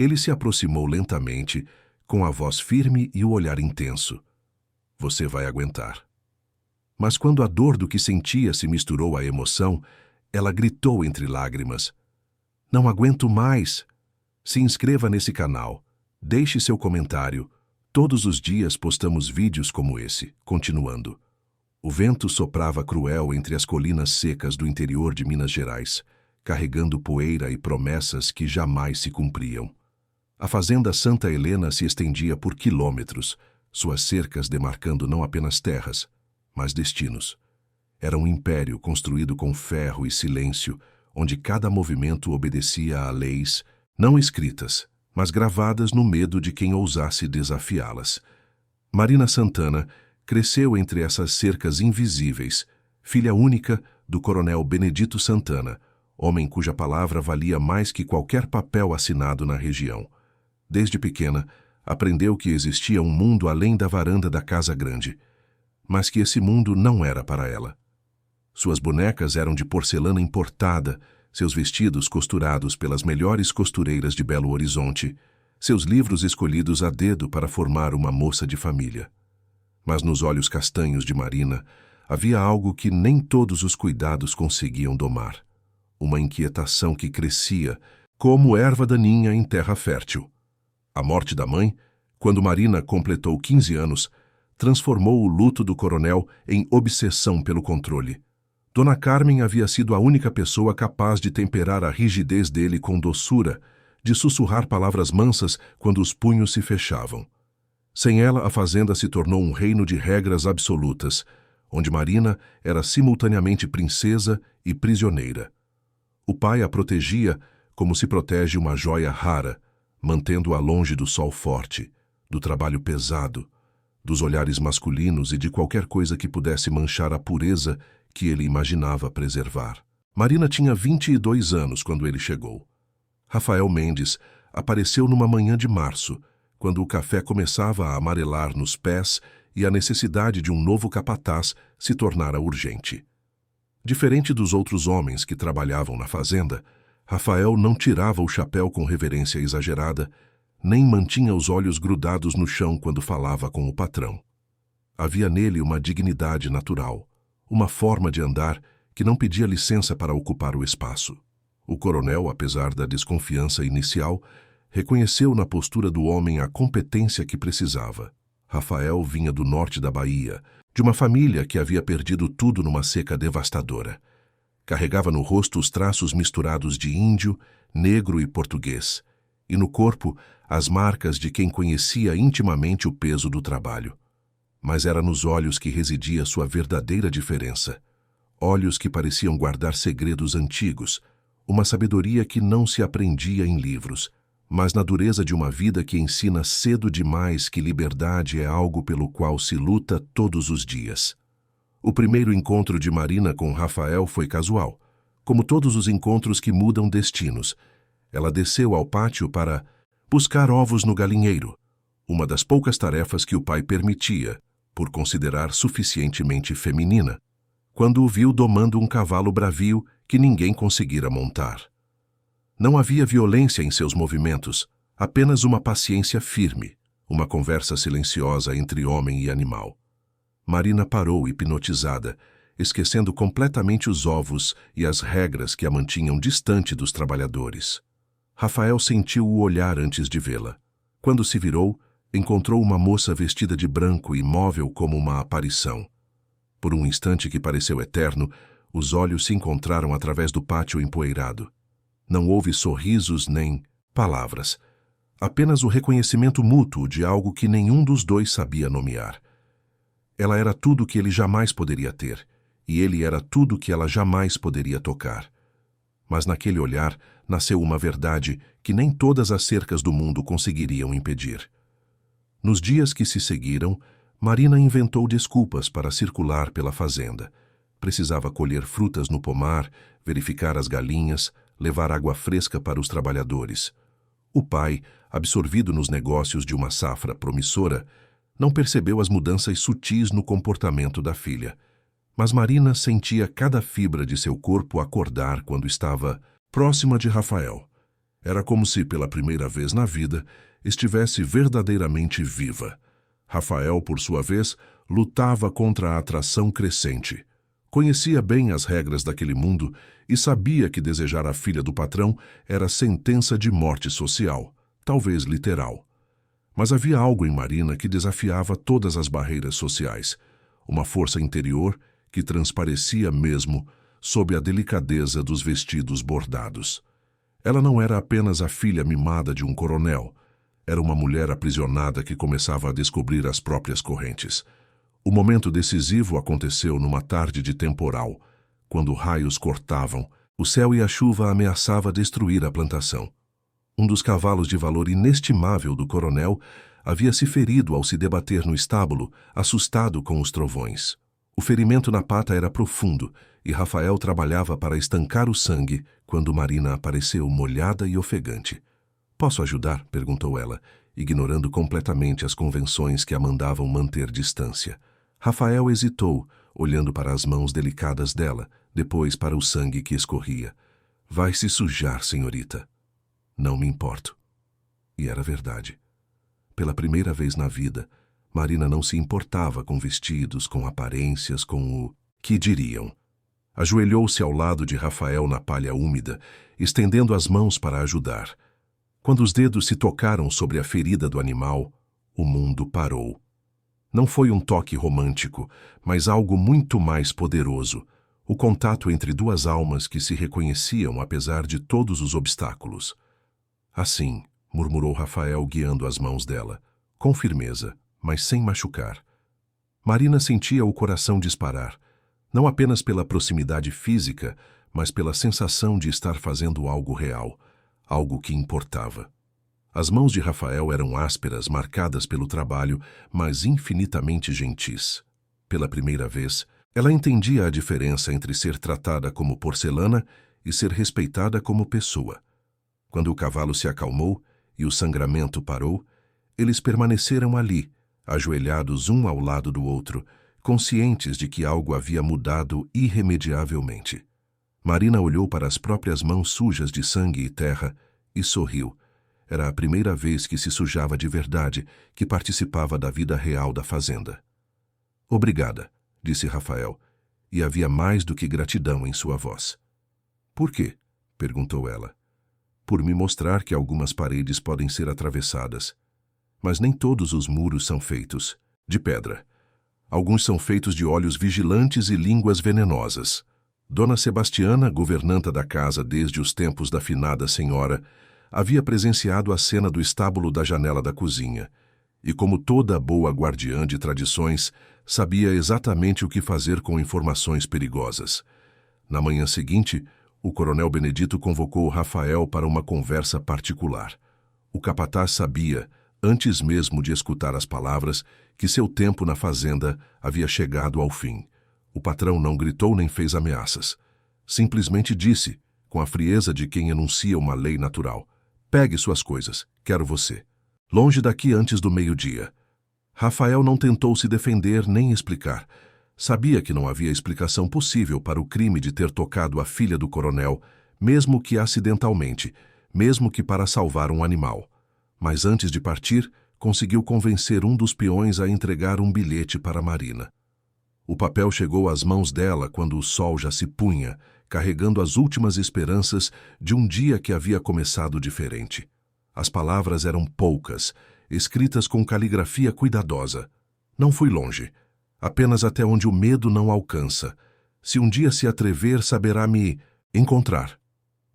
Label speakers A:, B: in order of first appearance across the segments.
A: Ele se aproximou lentamente, com a voz firme e o olhar intenso. Você vai aguentar. Mas quando a dor do que sentia se misturou à emoção, ela gritou entre lágrimas. Não aguento mais. Se inscreva nesse canal. Deixe seu comentário. Todos os dias postamos vídeos como esse, continuando. O vento soprava cruel entre as colinas secas do interior de Minas Gerais, carregando poeira e promessas que jamais se cumpriam. A fazenda Santa Helena se estendia por quilômetros, suas cercas demarcando não apenas terras, mas destinos. Era um império construído com ferro e silêncio, onde cada movimento obedecia a leis, não escritas, mas gravadas no medo de quem ousasse desafiá-las. Marina Santana cresceu entre essas cercas invisíveis, filha única do coronel Benedito Santana, homem cuja palavra valia mais que qualquer papel assinado na região. Desde pequena, aprendeu que existia um mundo além da varanda da casa grande, mas que esse mundo não era para ela. Suas bonecas eram de porcelana importada, seus vestidos costurados pelas melhores costureiras de Belo Horizonte, seus livros escolhidos a dedo para formar uma moça de família. Mas nos olhos castanhos de Marina havia algo que nem todos os cuidados conseguiam domar. Uma inquietação que crescia, como erva daninha em terra fértil. A morte da mãe, quando Marina completou 15 anos, transformou o luto do coronel em obsessão pelo controle. Dona Carmen havia sido a única pessoa capaz de temperar a rigidez dele com doçura, de sussurrar palavras mansas quando os punhos se fechavam. Sem ela, a fazenda se tornou um reino de regras absolutas, onde Marina era simultaneamente princesa e prisioneira. O pai a protegia como se protege uma joia rara, mantendo-a longe do sol forte, do trabalho pesado, dos olhares masculinos e de qualquer coisa que pudesse manchar a pureza que ele imaginava preservar. Marina tinha 22 anos quando ele chegou. Rafael Mendes apareceu numa manhã de março, quando o café começava a amarelar nos pés e a necessidade de um novo capataz se tornara urgente. Diferente dos outros homens que trabalhavam na fazenda, Rafael não tirava o chapéu com reverência exagerada, nem mantinha os olhos grudados no chão quando falava com o patrão. Havia nele uma dignidade natural, uma forma de andar que não pedia licença para ocupar o espaço. O coronel, apesar da desconfiança inicial, reconheceu na postura do homem a competência que precisava. Rafael vinha do norte da Bahia, de uma família que havia perdido tudo numa seca devastadora. Carregava no rosto os traços misturados de índio, negro e português, e no corpo as marcas de quem conhecia intimamente o peso do trabalho. Mas era nos olhos que residia sua verdadeira diferença. Olhos que pareciam guardar segredos antigos, uma sabedoria que não se aprendia em livros, mas na dureza de uma vida que ensina cedo demais que liberdade é algo pelo qual se luta todos os dias. O primeiro encontro de Marina com Rafael foi casual, como todos os encontros que mudam destinos. Ela desceu ao pátio para buscar ovos no galinheiro, uma das poucas tarefas que o pai permitia, por considerar suficientemente feminina, quando o viu domando um cavalo bravio que ninguém conseguira montar. Não havia violência em seus movimentos, apenas uma paciência firme, uma conversa silenciosa entre homem e animal. Marina parou hipnotizada, esquecendo completamente os ovos e as regras que a mantinham distante dos trabalhadores. Rafael sentiu o olhar antes de vê-la. Quando se virou, encontrou uma moça vestida de branco e imóvel como uma aparição. Por um instante que pareceu eterno, os olhos se encontraram através do pátio empoeirado. Não houve sorrisos nem palavras, apenas o reconhecimento mútuo de algo que nenhum dos dois sabia nomear. Ela era tudo que ele jamais poderia ter, e ele era tudo que ela jamais poderia tocar. Mas naquele olhar nasceu uma verdade que nem todas as cercas do mundo conseguiriam impedir. Nos dias que se seguiram, Marina inventou desculpas para circular pela fazenda. Precisava colher frutas no pomar, verificar as galinhas, levar água fresca para os trabalhadores. O pai, absorvido nos negócios de uma safra promissora, não percebeu as mudanças sutis no comportamento da filha. Mas Marina sentia cada fibra de seu corpo acordar quando estava próxima de Rafael. Era como se, pela primeira vez na vida, estivesse verdadeiramente viva. Rafael, por sua vez, lutava contra a atração crescente. Conhecia bem as regras daquele mundo e sabia que desejar a filha do patrão era sentença de morte social, talvez literal. Mas havia algo em Marina que desafiava todas as barreiras sociais, uma força interior que transparecia mesmo sob a delicadeza dos vestidos bordados. Ela não era apenas a filha mimada de um coronel, era uma mulher aprisionada que começava a descobrir as próprias correntes. O momento decisivo aconteceu numa tarde de temporal, quando raios cortavam, o céu e a chuva ameaçavam destruir a plantação. Um dos cavalos de valor inestimável do coronel havia se ferido ao se debater no estábulo, assustado com os trovões. O ferimento na pata era profundo e Rafael trabalhava para estancar o sangue quando Marina apareceu molhada e ofegante. "Posso ajudar?" perguntou ela, ignorando completamente as convenções que a mandavam manter distância. Rafael hesitou, olhando para as mãos delicadas dela, depois para o sangue que escorria. "Vai se sujar, senhorita." "Não me importo." E era verdade. Pela primeira vez na vida, Marina não se importava com vestidos, com aparências, com o que diriam. Ajoelhou-se ao lado de Rafael na palha úmida, estendendo as mãos para ajudar. Quando os dedos se tocaram sobre a ferida do animal, o mundo parou. Não foi um toque romântico, mas algo muito mais poderoso, o contato entre duas almas que se reconheciam apesar de todos os obstáculos. "Assim", murmurou Rafael guiando as mãos dela, com firmeza, mas sem machucar. Marina sentia o coração disparar, não apenas pela proximidade física, mas pela sensação de estar fazendo algo real, algo que importava. As mãos de Rafael eram ásperas, marcadas pelo trabalho, mas infinitamente gentis. Pela primeira vez, ela entendia a diferença entre ser tratada como porcelana e ser respeitada como pessoa. Quando o cavalo se acalmou e o sangramento parou, eles permaneceram ali, ajoelhados um ao lado do outro, conscientes de que algo havia mudado irremediavelmente. Marina olhou para as próprias mãos sujas de sangue e terra e sorriu. Era a primeira vez que se sujava de verdade, que participava da vida real da fazenda. "Obrigada", disse Rafael, e havia mais do que gratidão em sua voz. "Por quê?" perguntou ela. "Por me mostrar que algumas paredes podem ser atravessadas. Mas nem todos os muros são feitos de pedra. Alguns são feitos de olhos vigilantes e línguas venenosas." Dona Sebastiana, governanta da casa desde os tempos da finada senhora, havia presenciado a cena do estábulo da janela da cozinha, e como toda boa guardiã de tradições, sabia exatamente o que fazer com informações perigosas. Na manhã seguinte, o coronel Benedito convocou Rafael para uma conversa particular. O capataz sabia, antes mesmo de escutar as palavras, que seu tempo na fazenda havia chegado ao fim. O patrão não gritou nem fez ameaças. Simplesmente disse, com a frieza de quem enuncia uma lei natural: "Pegue suas coisas, quero você. Longe daqui antes do meio-dia." Rafael não tentou se defender nem explicar. Sabia que não havia explicação possível para o crime de ter tocado a filha do coronel, mesmo que acidentalmente, mesmo que para salvar um animal. Mas antes de partir, conseguiu convencer um dos peões a entregar um bilhete para Marina. O papel chegou às mãos dela quando o sol já se punha, carregando as últimas esperanças de um dia que havia começado diferente. As palavras eram poucas, escritas com caligrafia cuidadosa. "Não fui longe, apenas até onde o medo não alcança. Se um dia se atrever, saberá me encontrar."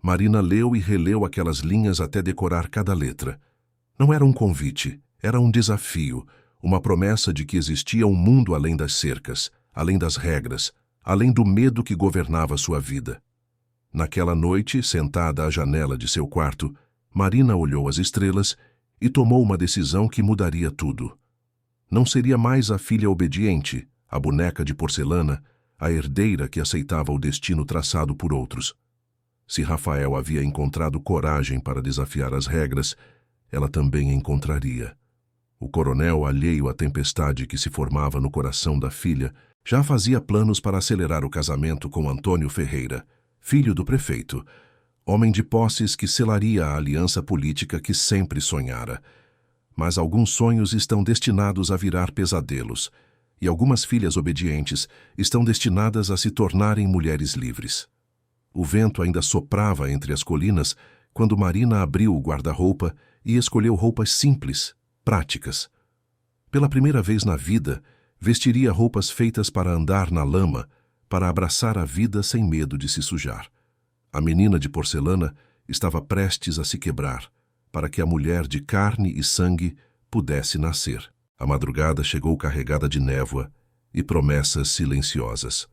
A: Marina leu e releu aquelas linhas até decorar cada letra. Não era um convite, era um desafio, uma promessa de que existia um mundo além das cercas, além das regras, além do medo que governava sua vida. Naquela noite, sentada à janela de seu quarto, Marina olhou as estrelas e tomou uma decisão que mudaria tudo. Não seria mais a filha obediente, a boneca de porcelana, a herdeira que aceitava o destino traçado por outros. Se Rafael havia encontrado coragem para desafiar as regras, ela também encontraria. O coronel, alheio à tempestade que se formava no coração da filha, já fazia planos para acelerar o casamento com Antônio Ferreira, filho do prefeito. homem de posses que selaria a aliança política que sempre sonhara. Mas alguns sonhos estão destinados a virar pesadelos, e algumas filhas obedientes estão destinadas a se tornarem mulheres livres. O vento ainda soprava entre as colinas quando Marina abriu o guarda-roupa e escolheu roupas simples, práticas. Pela primeira vez na vida, vestiria roupas feitas para andar na lama, para abraçar a vida sem medo de se sujar. A menina de porcelana estava prestes a se quebrar, para que a mulher de carne e sangue pudesse nascer. A madrugada chegou carregada de névoa e promessas silenciosas.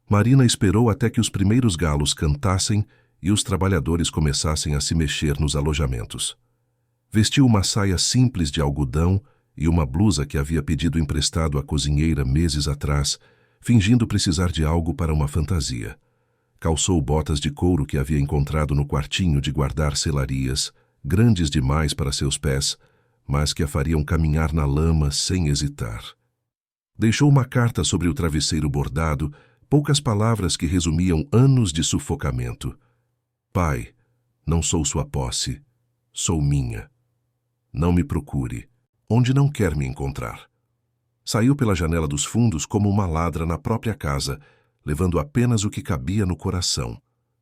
A: Marina esperou até que os primeiros galos cantassem e os trabalhadores começassem a se mexer nos alojamentos. Vestiu uma saia simples de algodão e uma blusa que havia pedido emprestado à cozinheira meses atrás, fingindo precisar de algo para uma fantasia. Calçou botas de couro que havia encontrado no quartinho de guardar selarias, grandes demais para seus pés, mas que a fariam caminhar na lama sem hesitar. Deixou uma carta sobre o travesseiro bordado, poucas palavras que resumiam anos de sufocamento. Pai, não sou sua posse, sou minha. Não me procure, onde não quer me encontrar. Saiu pela janela dos fundos como uma ladra na própria casa, levando apenas o que cabia no coração,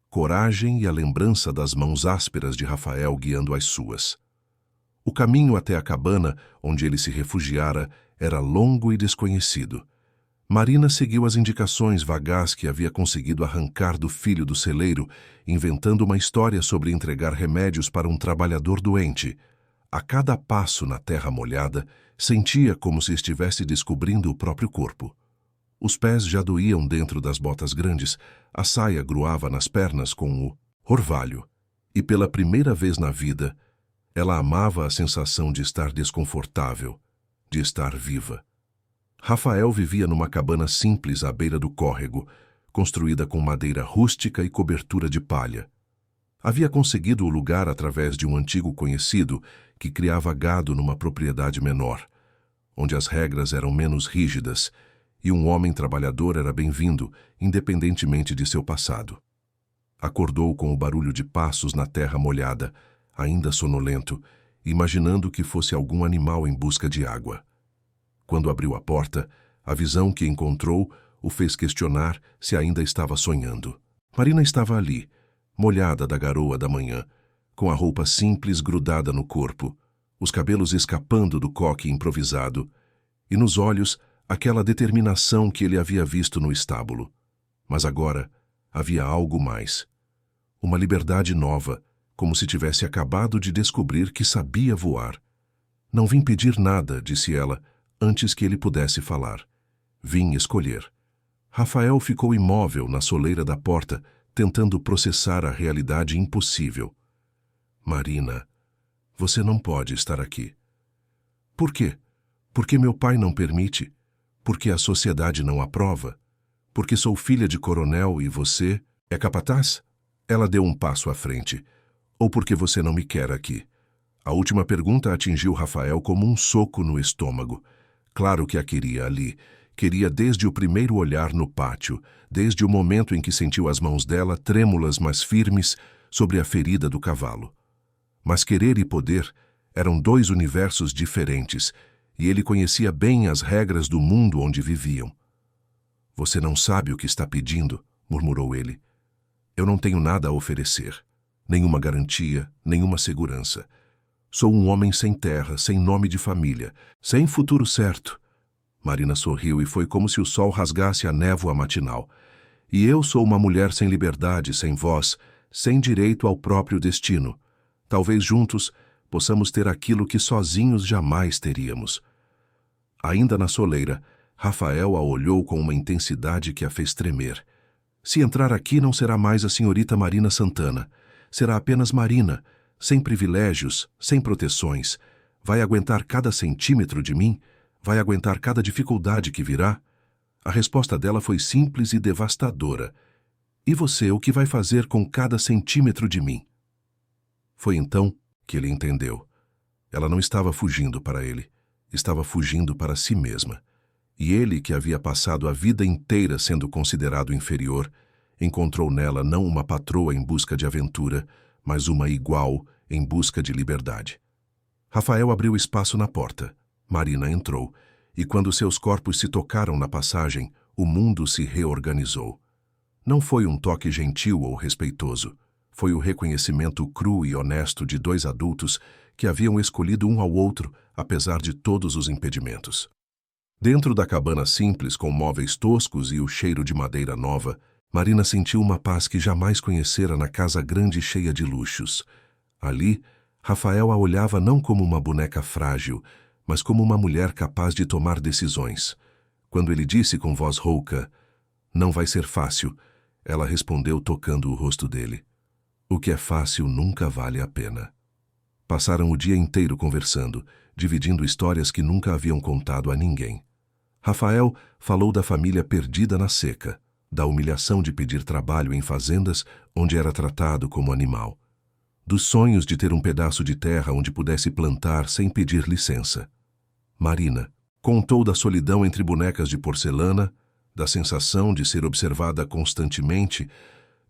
A: coragem e a lembrança das mãos ásperas de Rafael guiando as suas. O caminho até a cabana, onde ele se refugiara, era longo e desconhecido. Marina seguiu as indicações vagás que havia conseguido arrancar do filho do celeiro, inventando uma história sobre entregar remédios para um trabalhador doente. A cada passo na terra molhada, sentia como se estivesse descobrindo o próprio corpo. Os pés já doíam dentro das botas grandes, a saia gruava nas pernas com o orvalho. E pela primeira vez na vida, ela amava a sensação de estar desconfortável, de estar viva. Rafael vivia numa cabana simples à beira do córrego, construída com madeira rústica e cobertura de palha. Havia conseguido o lugar através de um antigo conhecido que criava gado numa propriedade menor, onde as regras eram menos rígidas e um homem trabalhador era bem-vindo, independentemente de seu passado. Acordou com o barulho de passos na terra molhada, ainda sonolento, imaginando que fosse algum animal em busca de água. Quando abriu a porta, a visão que encontrou o fez questionar se ainda estava sonhando. Marina estava ali, molhada da garoa da manhã, com a roupa simples grudada no corpo, os cabelos escapando do coque improvisado, e nos olhos aquela determinação que ele havia visto no estábulo. Mas agora havia algo mais. Uma liberdade nova, como se tivesse acabado de descobrir que sabia voar. Não vim pedir nada, disse ela, antes que ele pudesse falar. Vim escolher. Rafael ficou imóvel na soleira da porta, tentando processar a realidade impossível. Marina, você não pode estar aqui. Por quê? Porque meu pai não permite? Porque a sociedade não aprova? Porque sou filha de coronel e você é capataz? Ela deu um passo à frente. Ou porque você não me quer aqui? A última pergunta atingiu Rafael como um soco no estômago. Claro que a queria ali. Queria desde o primeiro olhar no pátio, desde o momento em que sentiu as mãos dela trêmulas mas firmes sobre a ferida do cavalo. Mas querer e poder eram dois universos diferentes, e ele conhecia bem as regras do mundo onde viviam. Você não sabe o que está pedindo, murmurou ele. Eu não tenho nada a oferecer. Nenhuma garantia, nenhuma segurança. Sou um homem sem terra, sem nome de família, sem futuro certo. Marina sorriu e foi como se o sol rasgasse a névoa matinal. E eu sou uma mulher sem liberdade, sem voz, sem direito ao próprio destino. Talvez juntos possamos ter aquilo que sozinhos jamais teríamos. Ainda na soleira, Rafael a olhou com uma intensidade que a fez tremer. Se entrar aqui não será mais a senhorita Marina Santana. Será apenas Marina, sem privilégios, sem proteções. Vai aguentar cada centímetro de mim? Vai aguentar cada dificuldade que virá? A resposta dela foi simples e devastadora. E você, o que vai fazer com cada centímetro de mim? Foi então que ele entendeu. Ela não estava fugindo para ele. Estava fugindo para si mesma. E ele, que havia passado a vida inteira sendo considerado inferior, encontrou nela não uma patroa em busca de aventura, mas uma igual em busca de liberdade. Rafael abriu espaço na porta. Marina entrou, e quando seus corpos se tocaram na passagem, o mundo se reorganizou. Não foi um toque gentil ou respeitoso. Foi o reconhecimento cru e honesto de dois adultos que haviam escolhido um ao outro, apesar de todos os impedimentos. Dentro da cabana simples, com móveis toscos e o cheiro de madeira nova, Marina sentiu uma paz que jamais conhecera na casa grande cheia de luxos. Ali, Rafael a olhava não como uma boneca frágil, mas como uma mulher capaz de tomar decisões. Quando ele disse com voz rouca, "Não vai ser fácil", ela respondeu tocando o rosto dele. "O que é fácil nunca vale a pena." Passaram o dia inteiro conversando, dividindo histórias que nunca haviam contado a ninguém. Rafael falou da família perdida na seca, da humilhação de pedir trabalho em fazendas onde era tratado como animal, dos sonhos de ter um pedaço de terra onde pudesse plantar sem pedir licença. Marina contou da solidão entre bonecas de porcelana, da sensação de ser observada constantemente,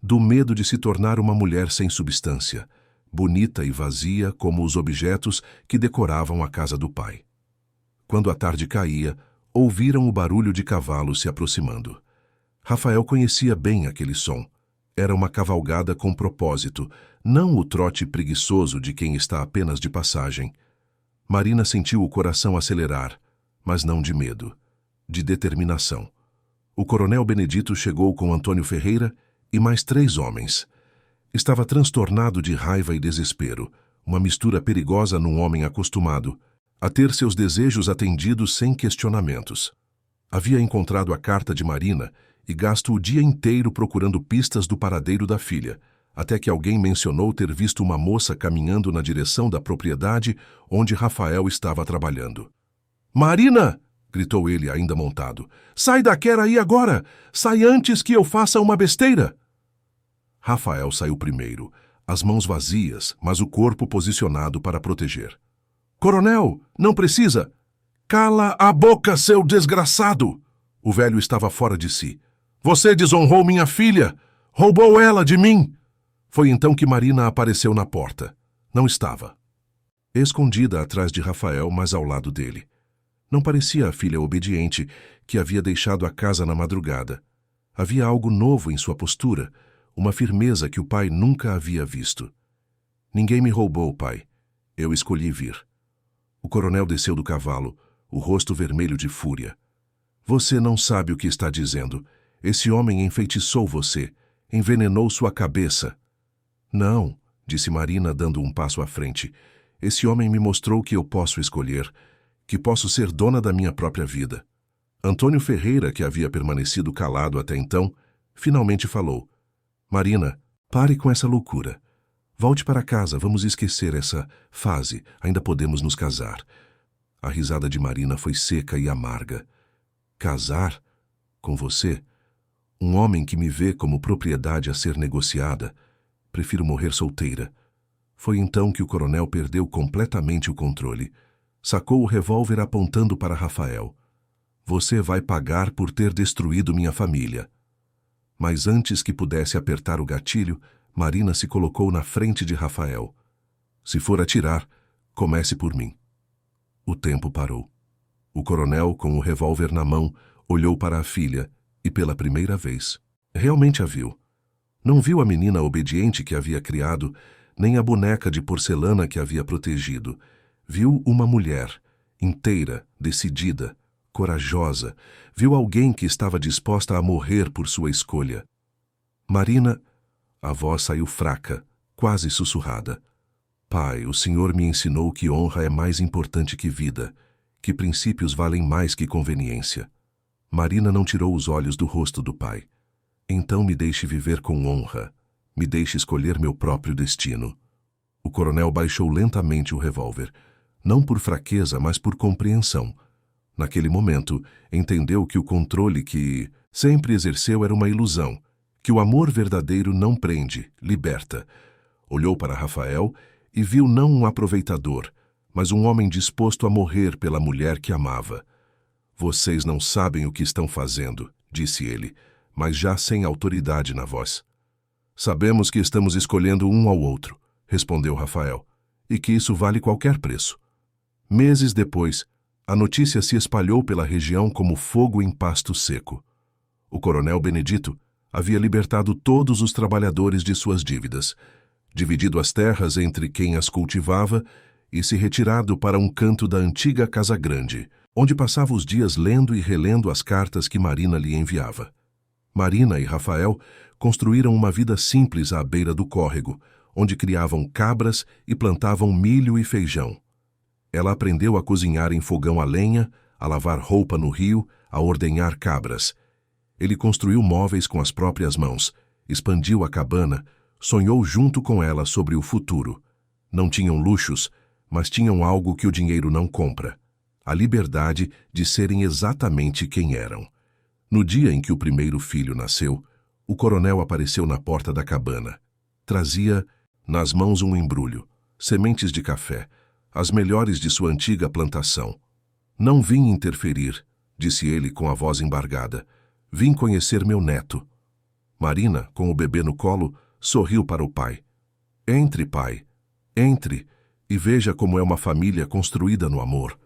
A: do medo de se tornar uma mulher sem substância, bonita e vazia como os objetos que decoravam a casa do pai. Quando a tarde caía, ouviram o barulho de cavalos se aproximando. Rafael conhecia bem aquele som. Era uma cavalgada com propósito, não o trote preguiçoso de quem está apenas de passagem. Marina sentiu o coração acelerar, mas não de medo, de determinação. O coronel Benedito chegou com Antônio Ferreira e mais 3 homens. Estava transtornado de raiva e desespero, uma mistura perigosa num homem acostumado a ter seus desejos atendidos sem questionamentos. Havia encontrado a carta de Marina e gasto o dia inteiro procurando pistas do paradeiro da filha, até que alguém mencionou ter visto uma moça caminhando na direção da propriedade onde Rafael estava trabalhando. "Marina!" gritou ele, ainda montado. "Sai daquela aí agora! Sai antes que eu faça uma besteira!" Rafael saiu primeiro, as mãos vazias, mas o corpo posicionado para proteger. "Coronel, não precisa!" "Cala a boca, seu desgraçado!" O velho estava fora de si. "Você desonrou minha filha! Roubou ela de mim!" Foi então que Marina apareceu na porta. Não estava. Escondida atrás de Rafael, mas ao lado dele. Não parecia a filha obediente que havia deixado a casa na madrugada. Havia algo novo em sua postura, uma firmeza que o pai nunca havia visto. "Ninguém me roubou, pai. Eu escolhi vir." O coronel desceu do cavalo, o rosto vermelho de fúria. "Você não sabe o que está dizendo. Esse homem enfeitiçou você, envenenou sua cabeça." "Não", disse Marina, dando um passo à frente. "Esse homem me mostrou que eu posso escolher, que posso ser dona da minha própria vida." Antônio Ferreira, que havia permanecido calado até então, finalmente falou. "Marina, pare com essa loucura. Volte para casa, vamos esquecer essa fase, ainda podemos nos casar." A risada de Marina foi seca e amarga. "Casar? Com você? Um homem que me vê como propriedade a ser negociada? Prefiro morrer solteira." Foi então que o coronel perdeu completamente o controle. Sacou o revólver apontando para Rafael. "Você vai pagar por ter destruído minha família." Mas antes que pudesse apertar o gatilho, Marina se colocou na frente de Rafael. "Se for atirar, comece por mim." O tempo parou. O coronel, com o revólver na mão, olhou para a filha e, pela primeira vez, realmente a viu. Não viu a menina obediente que havia criado, nem a boneca de porcelana que havia protegido. Viu uma mulher, inteira, decidida, corajosa. Viu alguém que estava disposta a morrer por sua escolha. "Marina..." A voz saiu fraca, quase sussurrada. "Pai, o senhor me ensinou que honra é mais importante que vida, que princípios valem mais que conveniência." Marina não tirou os olhos do rosto do pai. "Então me deixe viver com honra. Me deixe escolher meu próprio destino." O coronel baixou lentamente o revólver, não por fraqueza, mas por compreensão. Naquele momento, entendeu que o controle que sempre exerceu era uma ilusão, que o amor verdadeiro não prende, liberta. Olhou para Rafael e viu não um aproveitador, mas um homem disposto a morrer pela mulher que amava. "Vocês não sabem o que estão fazendo", disse ele, mas já sem autoridade na voz. Sabemos que estamos escolhendo um ao outro, respondeu Rafael, e que isso vale qualquer preço. Meses depois, a notícia se espalhou pela região como fogo em pasto seco. O coronel Benedito havia libertado todos os trabalhadores de suas dívidas, dividido as terras entre quem as cultivava e se retirado para um canto da antiga Casa Grande, onde passava os dias lendo e relendo as cartas que Marina lhe enviava. Marina e Rafael construíram uma vida simples à beira do córrego, onde criavam cabras e plantavam milho e feijão. Ela aprendeu a cozinhar em fogão a lenha, a lavar roupa no rio, a ordenhar cabras. Ele construiu móveis com as próprias mãos, expandiu a cabana, sonhou junto com ela sobre o futuro. Não tinham luxos, mas tinham algo que o dinheiro não compra: a liberdade de serem exatamente quem eram. No dia em que o primeiro filho nasceu, o coronel apareceu na porta da cabana. Trazia nas mãos um embrulho, sementes de café, as melhores de sua antiga plantação. Não vim interferir, disse ele com a voz embargada. Vim conhecer meu neto. Marina, com o bebê no colo, sorriu para o pai. Entre, pai. Entre, e veja como é uma família construída no amor.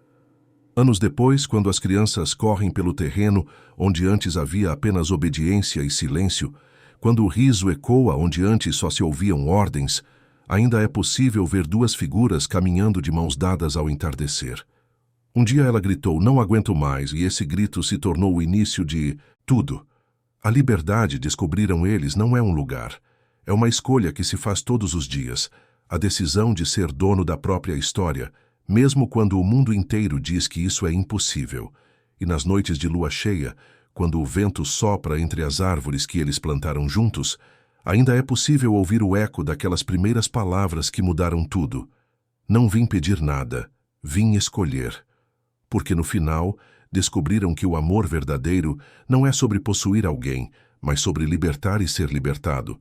A: Anos depois, quando as crianças correm pelo terreno onde antes havia apenas obediência e silêncio, quando o riso ecoa onde antes só se ouviam ordens, ainda é possível ver duas figuras caminhando de mãos dadas ao entardecer. Um dia ela gritou: "Não aguento mais", e esse grito se tornou o início de tudo. A liberdade, descobriram eles, não é um lugar. É uma escolha que se faz todos os dias, a decisão de ser dono da própria história, mesmo quando o mundo inteiro diz que isso é impossível. E nas noites de lua cheia, quando o vento sopra entre as árvores que eles plantaram juntos, ainda é possível ouvir o eco daquelas primeiras palavras que mudaram tudo. Não vim pedir nada, vim escolher. Porque no final, descobriram que o amor verdadeiro não é sobre possuir alguém, mas sobre libertar e ser libertado,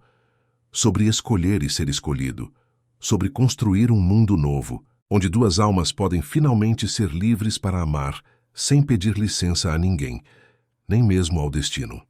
A: sobre escolher e ser escolhido, sobre construir um mundo novo, onde duas almas podem finalmente ser livres para amar, sem pedir licença a ninguém, nem mesmo ao destino.